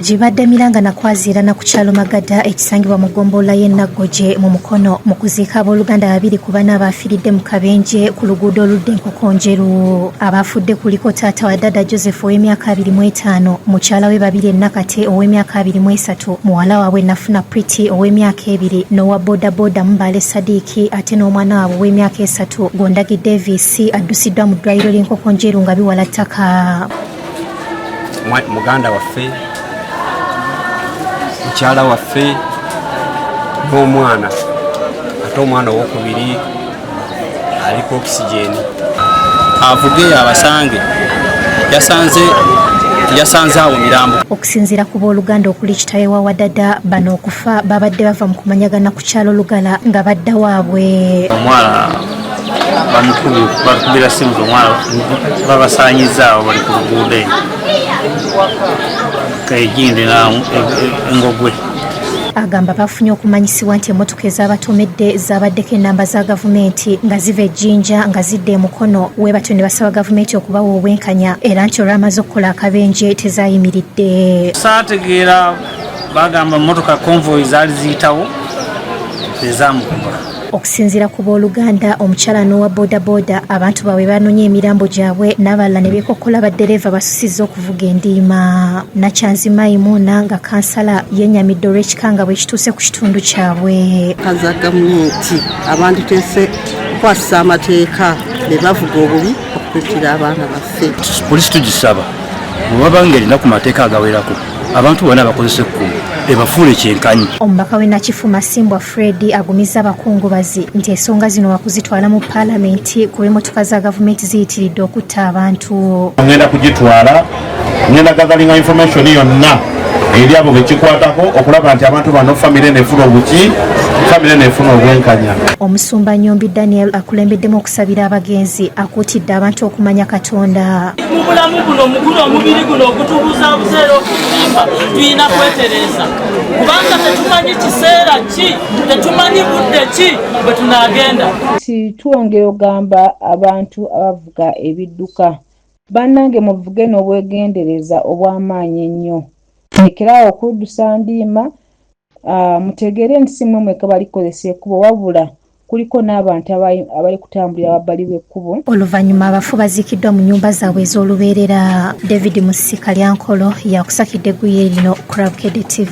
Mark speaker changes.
Speaker 1: Jibadde Miranga nakwazirana ku kyalo Magada ekisangibwa mu ggombolola y'e Naggoje mu Mukono mu kuziika abooluganda 2 ku bana abafiiridde mu kabenje ku luguudo oludda Enkoko Njeru. Abafudde kuliko taata wa dada Joseph ow'emyaka 25, mukyala we babiri Nakate ow'emyaka 23, muwala waabwe Nafuna Pretty ow'emyaka 2 n'owa bodaboda Mbale Sadiki ate n'omwana waabwe ow'emyaka 3 Gondagi Davis addusiddwa mu ddwaliro ly'Enkoko Njeru nga biwala ttaka.
Speaker 2: Muganda waffe mukyala waffe n'omwana ate omwana owokubiri aliko okisigeni avuge abasange yasanze awo mirambo.
Speaker 1: Okusinziira ku booluganda okuli kitawe wa wadada bano okufa babadde bava mu kumanyagana ku kyalo Lugala nga badda waabwe.
Speaker 3: Omwana bakubira simu omwana babasanyiza awo bali ku luguudo kayiginde na engogwe.
Speaker 1: Agamba bafunye okumanyisibwa nti emmotoka ez'abatomedde zabaddeko ennamba za gavumenti nga ziva e Jinja nga zidda e Mukono, weebatyo ne basaba gavumenti okubawa obwenkanya era nti olw'amaze okukola akabenje tezayimiridde.
Speaker 3: Saategeera bagamba emmotoka konvoyi zaali ziyitawo tezamukuba.
Speaker 1: Okusinziira ku booluganda omukyala n'owa bodaboda abantu baabwe banoonya emirambo gyabwe n'abalala ne beekokkola baddereeva basusizza okuvuga endiima. Nakyanzi Maimuna nga kansala yennyamidde olw'ekikanga bwe kituuse ku kitundu kyabwe.
Speaker 4: Kaza gavumenti abantu tese kukwasisa amateeka ne bavuga obubi okutuukira abaana baffe.
Speaker 5: Poliisi tugisaba bw'eba ng'erina ku mateeka agawerako abantu bonna bakozesa ekkubo ebafuule kyenkanyi.
Speaker 1: Omubaka w'e Nakifu Masimbwa Fred agumizza abakungubazi nti ensonga zino wakuzitwala mu paalamenti kuba emmotoka za gavumenti ziyitiridde okutta abantu.
Speaker 6: Ngenda kugitwala ngenda gathering information yonna eri abo bekikwatako okulaba nti abantu bano famire nefuna obuki famire nefuna obwenkanya.
Speaker 1: Omusumba Nyombi Daniel akulembeddemu okusabira abagenzi akuutidde abantu okumanya Katonda.
Speaker 7: Mu bulamu buno omukulu omubiri guno ogutubuzabuzeera okulimba tulina kwetereza kubanga tetumanyi kiseera ki tetumanyi budde ki bwe tunaagenda.
Speaker 8: Twongera ogamba abantu abavuga ebidduka bannange muvuge n'obwegendereza obw'amaanyi ennyo. Lekerawo okuddusa ndiima mutegeere nti si mmwe mweka balikozesa ekkubo wabula kuliko n'abantu abali kutambulira wabbali w'ekkubo.
Speaker 1: Oluvannyuma abafu baziikiddwa mu nnyumba zaabwe ez'olubeerera. David Musika Lyankolo yakusakidde eggulu lino ku Rabukede TV.